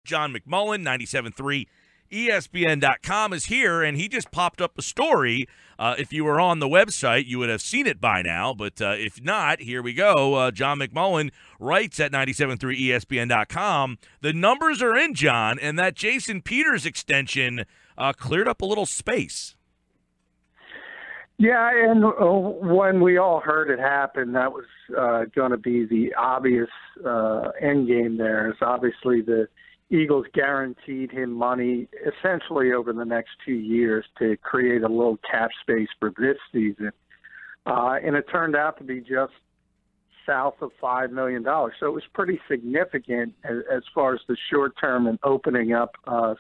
John McMullen, 97.3 ESPN.com is here, and he just popped up a story. If you were on the website, you would have seen it by now, but if not, here we go. John McMullen writes at 97.3 ESPN.com, the numbers are in, John, and that Jason Peters extension cleared up a little space. Yeah, and when we all heard it happen, that was going to be the obvious end game there. Is obviously the Eagles guaranteed him money essentially over the next 2 years to create a little cap space for this season. And it turned out to be just south of $5 million. So it was pretty significant as far as the short term and opening up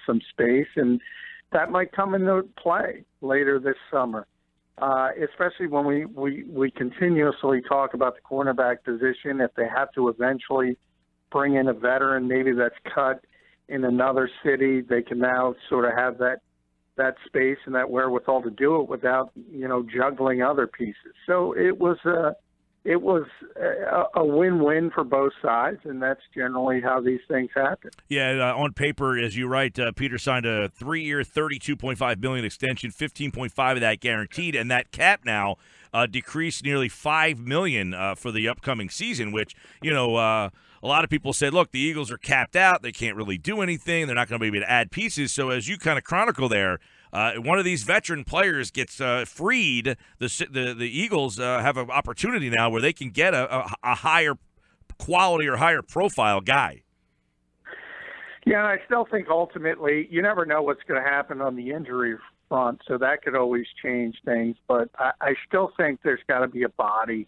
some space. And that might come into play later this summer. Especially when we continuously talk about the cornerback position. If they have to eventually bring in a veteran, maybe that's cut in another city, they can now sort of have that space and that wherewithal to do it without, juggling other pieces. So it was a win-win for both sides, and that's generally how these things happen. Yeah, on paper, as you write, Peter signed a 3-year, $32.5 million extension, $15.5 of that guaranteed, and that cap now decreased nearly $5 million for the upcoming season, which, a lot of people said, look, the Eagles are capped out. They can't really do anything. They're not going to be able to add pieces. So as you kind of chronicle there, one of these veteran players gets freed. The Eagles have an opportunity now where they can get a higher quality or higher profile guy. Yeah, I still think ultimately you never know what's going to happen on the injury front, so that could always change things. But I still think there's got to be a body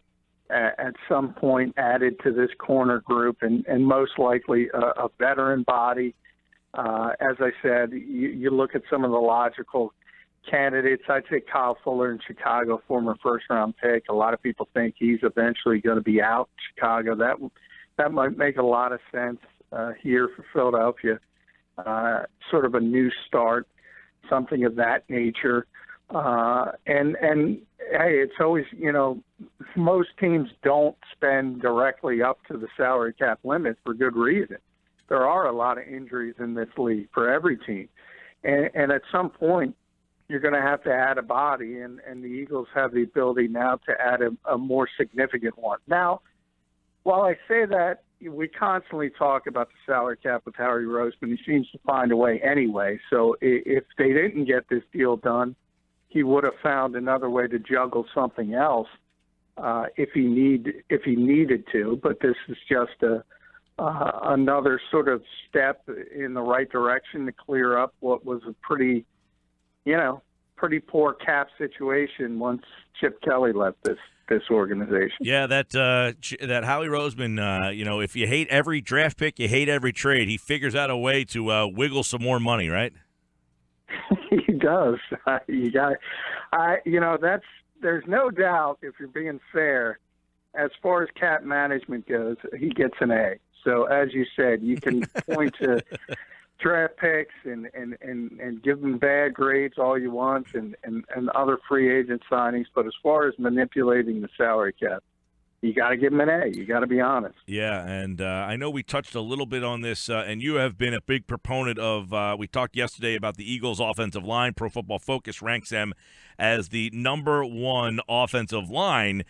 at some point added to this corner group, and most likely a veteran body. As I said, you look at some of the logical candidates. I'd say Kyle Fuller in Chicago, former first-round pick. A lot of people think he's eventually going to be out in Chicago. That might make a lot of sense here for Philadelphia. Sort of a new start, something of that nature. And hey, it's always, most teams don't spend directly up to the salary cap limit for good reason. There are a lot of injuries in this league for every team. And at some point, you're going to add a body, and the Eagles have the ability now to add a more significant one. Now, while I say that, we constantly talk about the salary cap with Howie Roseman. He seems to find a way anyway. So if they didn't get this deal done, he would have found another way to juggle something else if he needed to. But this is just another sort of step in the right direction to clear up what was a pretty poor cap situation once Chip Kelly left this organization. Yeah, that Howie Roseman, if you hate every draft pick, you hate every trade. He figures out a way to wiggle some more money, right? He does. There's no doubt, if you're being fair, as far as cap management goes, he gets an A. So as you said, you can point to draft picks and give them bad grades all you want and other free agent signings. But as far as manipulating the salary cap, you got to give him an A. You got to be honest. Yeah, and I know we touched a little bit on this, and you have been a big proponent of we talked yesterday about the Eagles' offensive line. Pro Football Focus ranks them as the #1 offensive line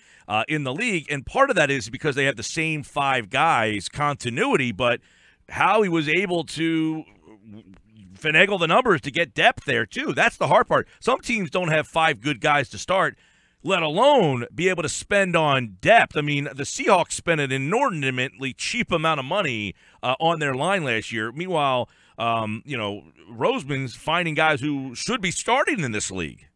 in the league, and part of that is because they have the same 5 guys, continuity, but Howie was able to finagle the numbers to get depth there, too. That's the hard part. Some teams don't have 5 good guys to start, let alone be able to spend on depth. I mean, the Seahawks spent an inordinately cheap amount of money on their line last year. Meanwhile, Roseman's finding guys who should be starting in this league.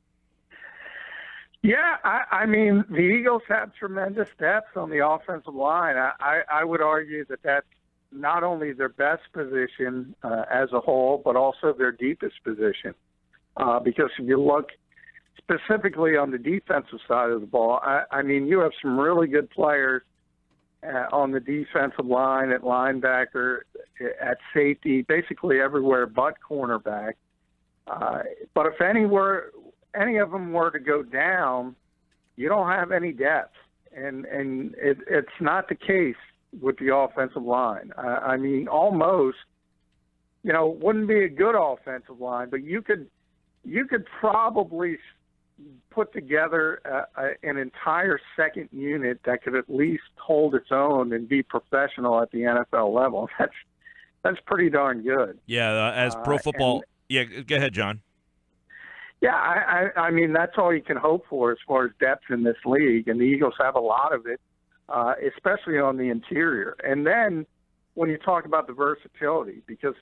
Yeah, I mean, the Eagles have tremendous depth on the offensive line. I would argue that that's not only their best position as a whole, but also their deepest position. Because if you look specifically on the defensive side of the ball, I mean, you have some really good players on the defensive line, at linebacker, at safety, basically everywhere but cornerback. But if any of them were to go down, you don't have any depth. And it's not the case with the offensive line. I mean, almost wouldn't be a good offensive line, but you could probably put together an entire second unit that could at least hold its own and be professional at the NFL level. That's prety darn good. Yeah, as pro football. Yeah, go ahead, John. Yeah, I mean, that's all you can hope for as far as depth in this league, and the Eagles have a lot of it, especially on the interior. And then when you talk about the versatility, because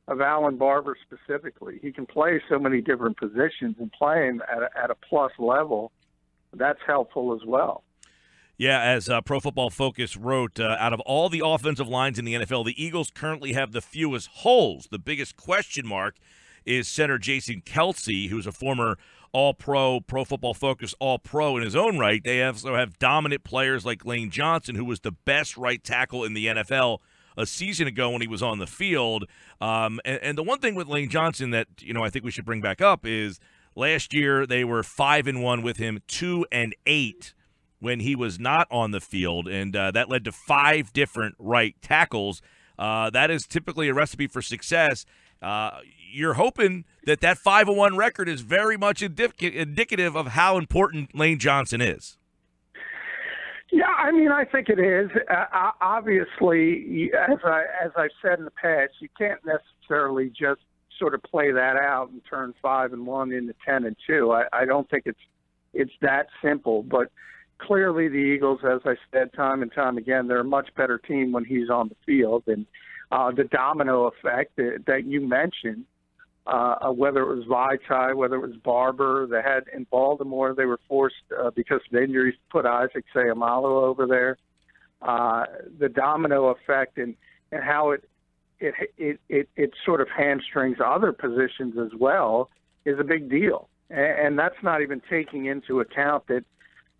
of Alan Barber specifically, he can play so many different positions and play him at a plus level. That's helpful as well. Yeah, as Pro Football Focus wrote, out of all the offensive lines in the NFL, the Eagles currently have the fewest holes. The biggest question mark is center Jason Kelce, who's a former All-Pro, Pro Football Focus All-Pro in his own right. They also have dominant players like Lane Johnson, who was the best right tackle in the NFL a season ago when he was on the field. And the one thing with Lane Johnson that, I think we should bring back up is last year they were 5-1 with him, 2-8 when he was not on the field, and that led to 5 different right tackles. That is typically a recipe for success. You're hoping that 5-1 record is very much indicative of how important Lane Johnson is. Yeah, I mean, I think it is. Obviously, as I've said in the past, you can't necessarily just sort of play that out and turn 5-1 into 10-2. I don't think it's that simple. But clearly, the Eagles, as I said time and time again, they're a much better team when he's on the field. And the domino effect that you mentioned, whether it was Vaitai, whether it was Barber, they had in Baltimore, they were forced because of injuries to put Isaac Seumalo over there. The domino effect and how it sort of hamstrings other positions as well is a big deal. And that's not even taking into account that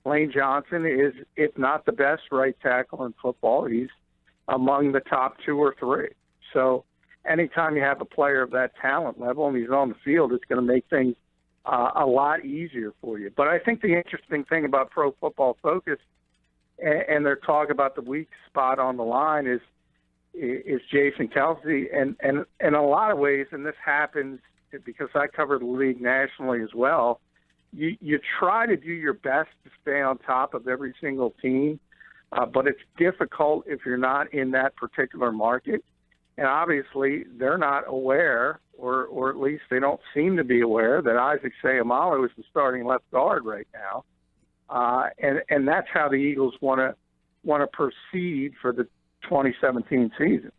Lane Johnson is, if not the best right tackle in football, he's among the top 2 or 3. So anytime you have a player of that talent level and he's on the field, it's going to make things a lot easier for you. But I think the interesting thing about Pro Football Focus and their talk about the weak spot on the line is Jason Kelce. And in a lot of ways, and this happens because I cover the league nationally as well, you try to do your best to stay on top of every single team, but it's difficult if you're not in that particular market. And obviously, they're not aware, or at least they don't seem to be aware, that Isaac Seumalo is the starting left guard right now. And that's how the Eagles want to proceed for the 2017 season.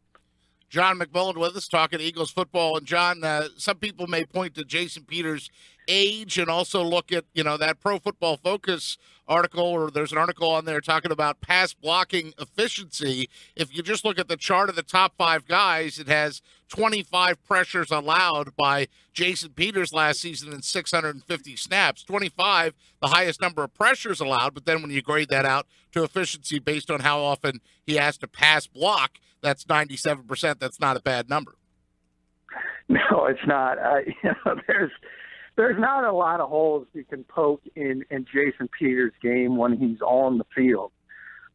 John McMullen with us talking Eagles football. And, John, some people may point to Jason Peters' age and also look at, that Pro Football Focus article, or there's an article on there talking about pass blocking efficiency. If you just look at the chart of the top 5 guys, it has 25 pressures allowed by Jason Peters last season in 650 snaps. 25, the highest number of pressures allowed, but then when you grade that out to efficiency based on how often he has to pass block, that's 97%. That's not a bad number. No, it's not. There's not a lot of holes you can poke in Jason Peters' game when he's on the field.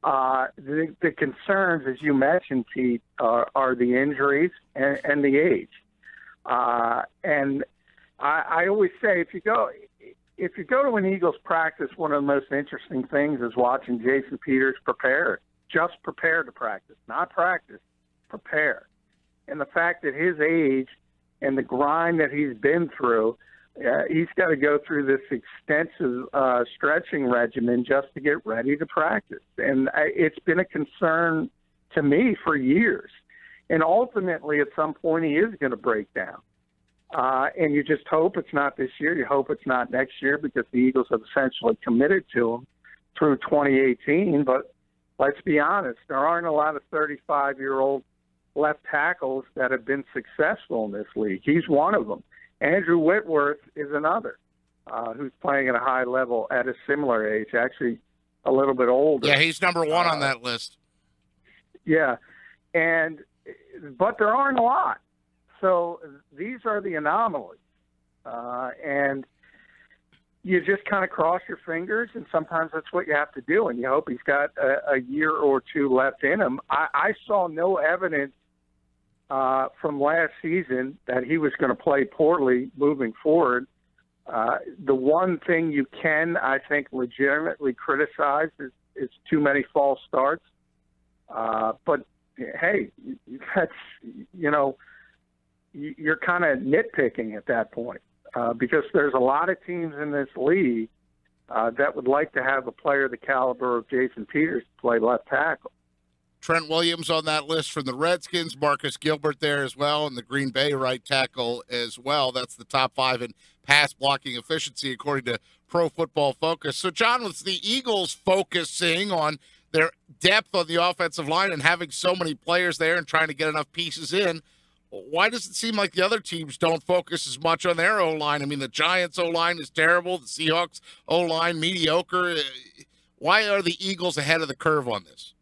The concerns, as you mentioned, Pete, are the injuries and the age. And I always say, if you go to an Eagles practice, one of the most interesting things is watching Jason Peters prepare. Just prepare to practice, not practice, prepare. And the fact that his age and the grind that he's been through, he's got to go through this extensive stretching regimen just to get ready to practice. And it's been a concern to me for years. And ultimately, at some point, he is going to break down. And you just hope it's not this year. You hope it's not next year, because the Eagles have essentially committed to him through 2018. But let's be honest, there aren't a lot of 35-year-old left tackles that have been successful in this league. He's one of them. Andrew Whitworth is another who's playing at a high level at a similar age, actually a little bit older. Yeah, he's number 1 on that list. Yeah, but there aren't a lot. So these are the anomalies. And you just kind of cross your fingers, and sometimes that's what you have to do, and you hope he's got a year or 2 left in him. I saw no evidence from last season that he was going to play poorly moving forward. The one thing you can, I think, legitimately criticize is too many false starts. But, hey, that's, you're kind of nitpicking at that point because there's a lot of teams in this league that would like to have a player the caliber of Jason Peters play left tackle. Trent Williams on that list from the Redskins, Marcus Gilbert there as well, and the Green Bay right tackle as well. That's the top 5 in pass blocking efficiency according to Pro Football Focus. So, John, with the Eagles focusing on their depth on the offensive line and having so many players there and trying to get enough pieces in, why does it seem like the other teams don't focus as much on their O-line? I mean, the Giants' O-line is terrible. The Seahawks' O-line, mediocre. Why are the Eagles ahead of the curve on this?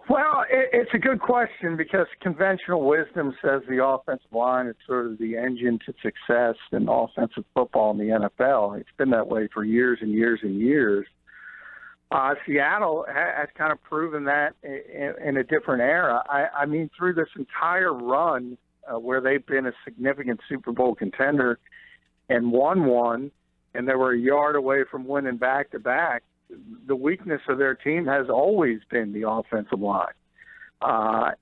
Well, it's a good question because conventional wisdom says the offensive line is sort of the engine to success in offensive football in the NFL. It's been that way for years and years and years. Seattle has kind of proven that in a different era. I mean, through this entire run where they've been a significant Super Bowl contender and won one, and they were a yard away from winning back-to-back, the weakness of their team has always been the offensive line.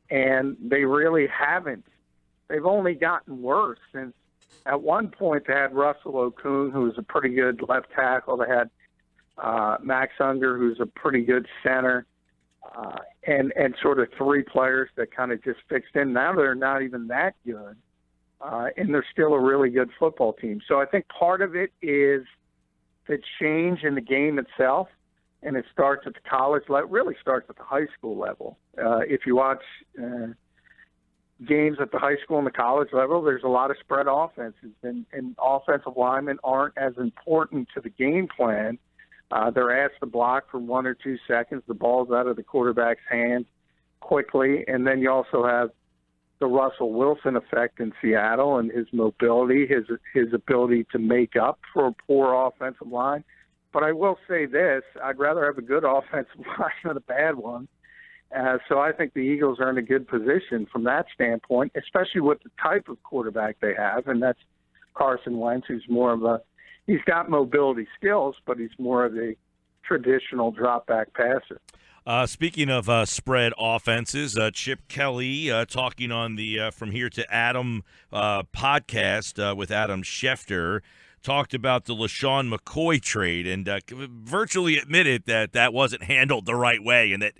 And they really haven't. They've only gotten worse since at one point they had Russell Okung, who was a pretty good left tackle. They had Max Unger, who's a pretty good center, and sort of 3 players that kind of just fixed in. Now they're not even that good, and they're still a really good football team. So I think part of it is the change in the game itself, and it starts at the college level, really starts at the high school level. If you watch games at the high school and the college level, there's a lot of spread offenses, and offensive linemen aren't as important to the game plan. They're asked to block for 1 or 2 seconds. The ball's out of the quarterback's hands quickly. And then you also have the Russell Wilson effect in Seattle and his mobility, his ability to make up for a poor offensive line. But I will say this, I'd rather have a good offensive line than a bad one. So I think the Eagles are in a good position from that standpoint, especially with the type of quarterback they have, and that's Carson Wentz, who's more of a he's got mobility skills, but he's more of a traditional drop-back passer. Speaking of spread offenses, Chip Kelly talking on the From Here to Adam podcast with Adam Schefter talked about the LaShawn McCoy trade and virtually admitted that wasn't handled the right way and that,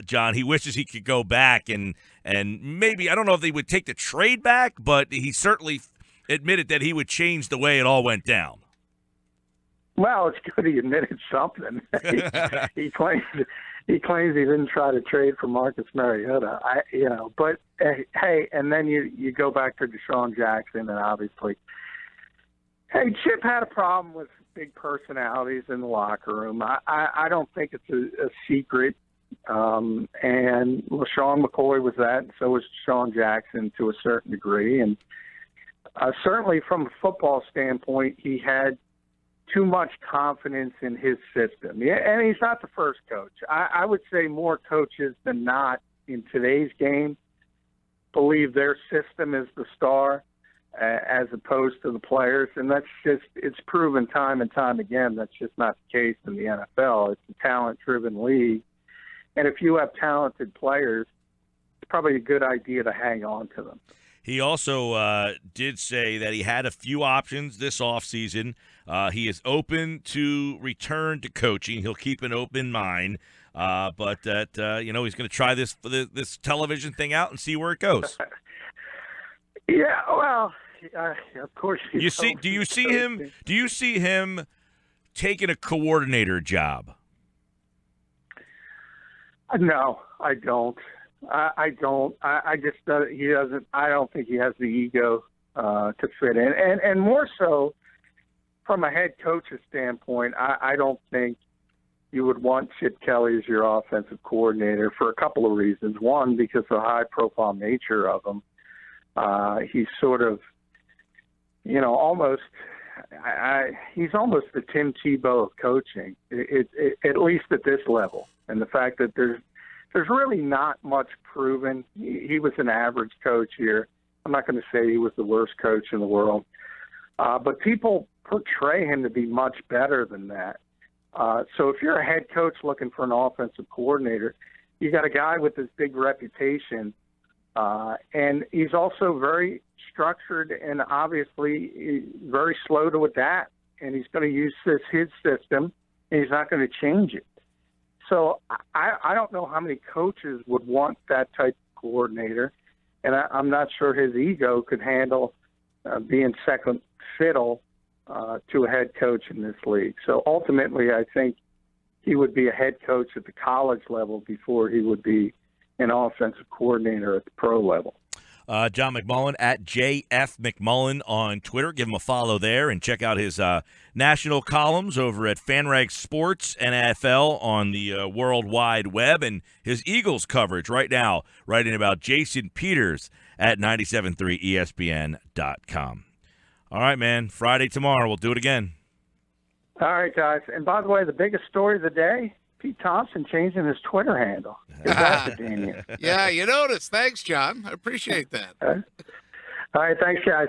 John, he wishes he could go back and maybe, I don't know if they would take the trade back, but he certainly admitted that he would change the way it all went down. Well, it's good he admitted something. he claims he didn't try to trade for Marcus Mariota. But hey, and then you go back to Deshaun Jackson, and obviously, hey, Chip had a problem with big personalities in the locker room. I don't think it's a secret. And LaShawn McCoy was that, and so was Deshaun Jackson to a certain degree, and certainly from a football standpoint, he had too much confidence in his system. Yeah, and he's not the first coach. I would say more coaches than not in today's game believe their system is the star as opposed to the players. And it's proven time and time again that's just not the case in the NFL. It's a talent-driven league. And if you have talented players, it's probably a good idea to hang on to them. He also did say that he had a few options this offseason. He is open to return to coaching. He'll keep an open mind, but that he's going to try this television thing out and see where it goes. Yeah, well, of course. Do you see him taking a coordinator job? No, I don't. I don't. I just he doesn't. I don't think he has the ego to fit in, and more so from a head coach's standpoint. I don't think you would want Chip Kelly as your offensive coordinator for a couple of reasons. One, because of the high-profile nature of him. He's sort of, almost. He's almost the Tim Tebow of coaching, at least at this level, and the fact that there's there's really not much proven. He was an average coach here. I'm not going to say he was the worst coach in the world. But people portray him to be much better than that. So if you're a head coach looking for an offensive coordinator, you got a guy with this big reputation, and he's also very structured and obviously very slow to adapt. And he's going to use his system, and he's not going to change it. So I don't know how many coaches would want that type of coordinator, and I'm not sure his ego could handle being second fiddle to a head coach in this league. So ultimately, I think he would be a head coach at the college level before he would be an offensive coordinator at the pro level. John McMullen at JF McMullen on Twitter. Give him a follow there and check out his national columns over at FanRag Sports NFL on the World Wide Web, and his Eagles coverage right now, writing about Jason Peters at 973ESPN.com. All right, man. Friday tomorrow. We'll do it again. All right, guys. And by the way, the biggest story of the day, Pete Thompson changing his Twitter handle. Yeah, you noticed. Thanks, John. I appreciate that. All right, thanks, guys.